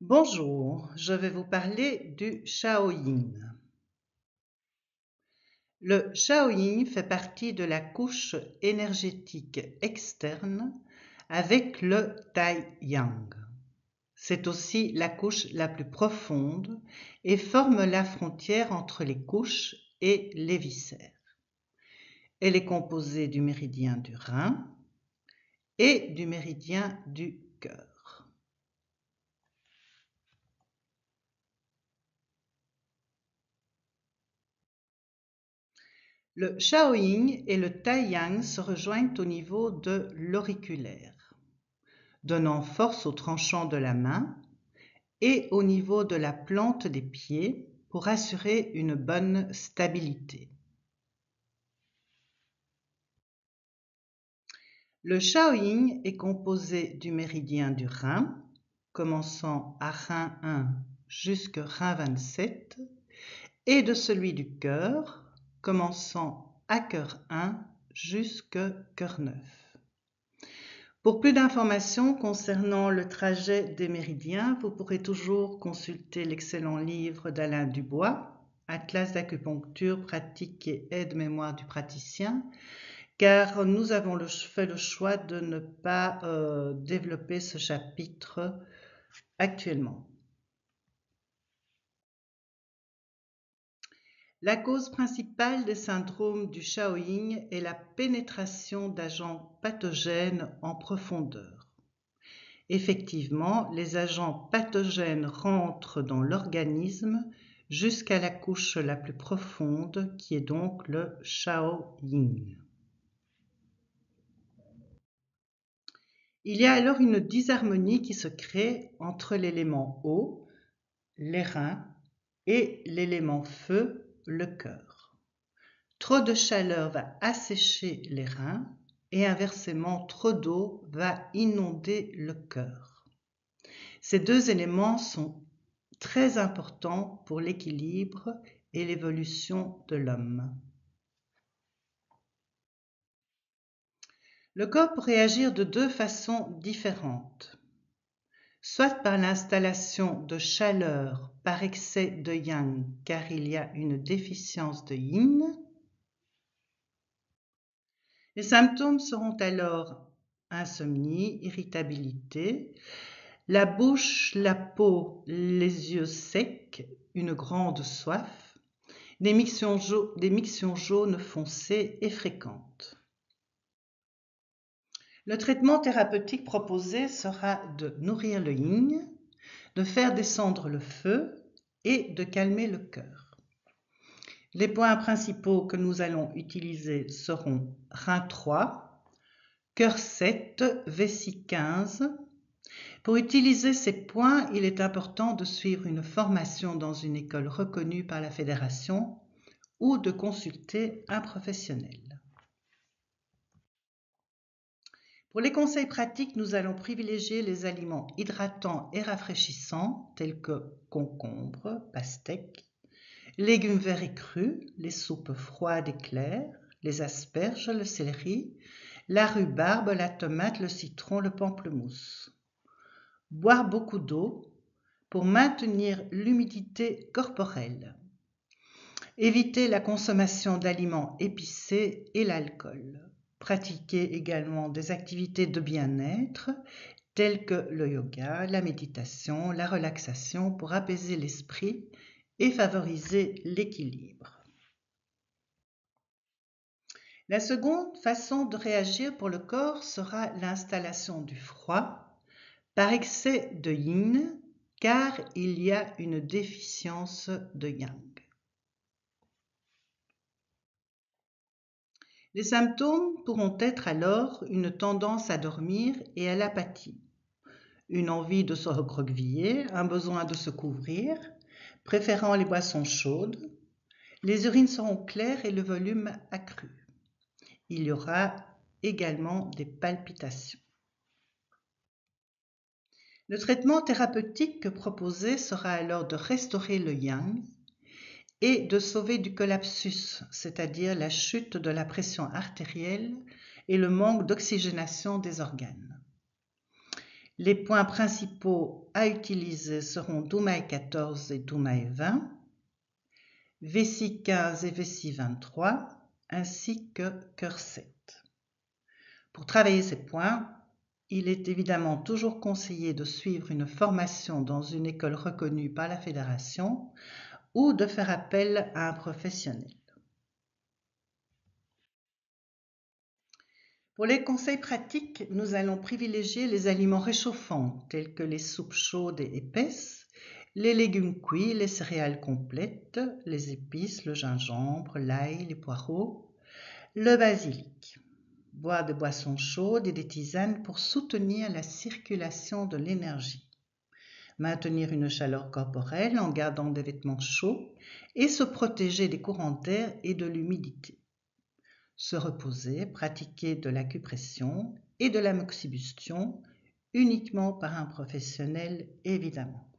Bonjour, je vais vous parler du Shaoyin. Le Shaoyin fait partie de la couche énergétique externe avec le Tai-Yang. C'est aussi la couche la plus profonde et forme la frontière entre les couches et les viscères. Elle est composée du méridien du rein et du méridien du cœur. Le Shaoyin et le Tai-Yang se rejoignent au niveau de l'auriculaire, donnant force au tranchant de la main et au niveau de la plante des pieds pour assurer une bonne stabilité. Le Shaoyin est composé du méridien du rein, commençant à rein 1 jusqu'à rein 27, et de celui du cœur, commençant à cœur 1 jusqu'à cœur 9. Pour plus d'informations concernant le trajet des méridiens, vous pourrez toujours consulter l'excellent livre d'Alain Dubois, Atlas d'acupuncture, pratique et aide-mémoire du praticien, car nous avons fait le choix de ne pas développer ce chapitre actuellement. La cause principale des syndromes du Shaoyin est la pénétration d'agents pathogènes en profondeur. Effectivement, les agents pathogènes rentrent dans l'organisme jusqu'à la couche la plus profonde qui est donc le Shaoyin. Il y a alors une disharmonie qui se crée entre l'élément eau, les reins, et l'élément feu, le cœur. Trop de chaleur va assécher les reins et inversement, trop d'eau va inonder le cœur. Ces deux éléments sont très importants pour l'équilibre et l'évolution de l'homme. Le corps peut réagir de deux façons différentes, soit par l'installation de chaleur par excès de yang car il y a une déficience de yin. Les symptômes seront alors insomnie, irritabilité, la bouche, la peau, les yeux secs, une grande soif, des mictions jaunes foncées et fréquentes. Le traitement thérapeutique proposé sera de nourrir le yin, de faire descendre le feu et de calmer le cœur. Les points principaux que nous allons utiliser seront rein 3, cœur 7, vessie 15. Pour utiliser ces points, il est important de suivre une formation dans une école reconnue par la fédération ou de consulter un professionnel. Pour les conseils pratiques, nous allons privilégier les aliments hydratants et rafraîchissants tels que concombres, pastèques, légumes verts et crus, les soupes froides et claires, les asperges, le céleri, la rhubarbe, la tomate, le citron, le pamplemousse. Boire beaucoup d'eau pour maintenir l'humidité corporelle. Éviter la consommation d'aliments épicés et l'alcool. Pratiquer également des activités de bien-être telles que le yoga, la méditation, la relaxation pour apaiser l'esprit et favoriser l'équilibre. La seconde façon de réagir pour le corps sera l'installation du froid par excès de yin car il y a une déficience de yang. Les symptômes pourront être alors une tendance à dormir et à l'apathie, une envie de se recroqueviller, un besoin de se couvrir, préférant les boissons chaudes. Les urines seront claires et le volume accru. Il y aura également des palpitations. Le traitement thérapeutique proposé sera alors de restaurer le yang et de sauver du collapsus, c'est-à-dire la chute de la pression artérielle et le manque d'oxygénation des organes. Les points principaux à utiliser seront Doumaï 14 et Doumaï 20, vessie 15 et vessie 23, ainsi que cœur 7. Pour travailler ces points, il est évidemment toujours conseillé de suivre une formation dans une école reconnue par la fédération ou de faire appel à un professionnel. Pour les conseils pratiques, nous allons privilégier les aliments réchauffants tels que les soupes chaudes et épaisses, les légumes cuits, les céréales complètes, les épices, le gingembre, l'ail, les poireaux, le basilic. Boire des boissons chaudes et des tisanes pour soutenir la circulation de l'énergie. Maintenir une chaleur corporelle en gardant des vêtements chauds et se protéger des courants d'air et de l'humidité. Se reposer, pratiquer de l'acupression et de la moxibustion uniquement par un professionnel évidemment.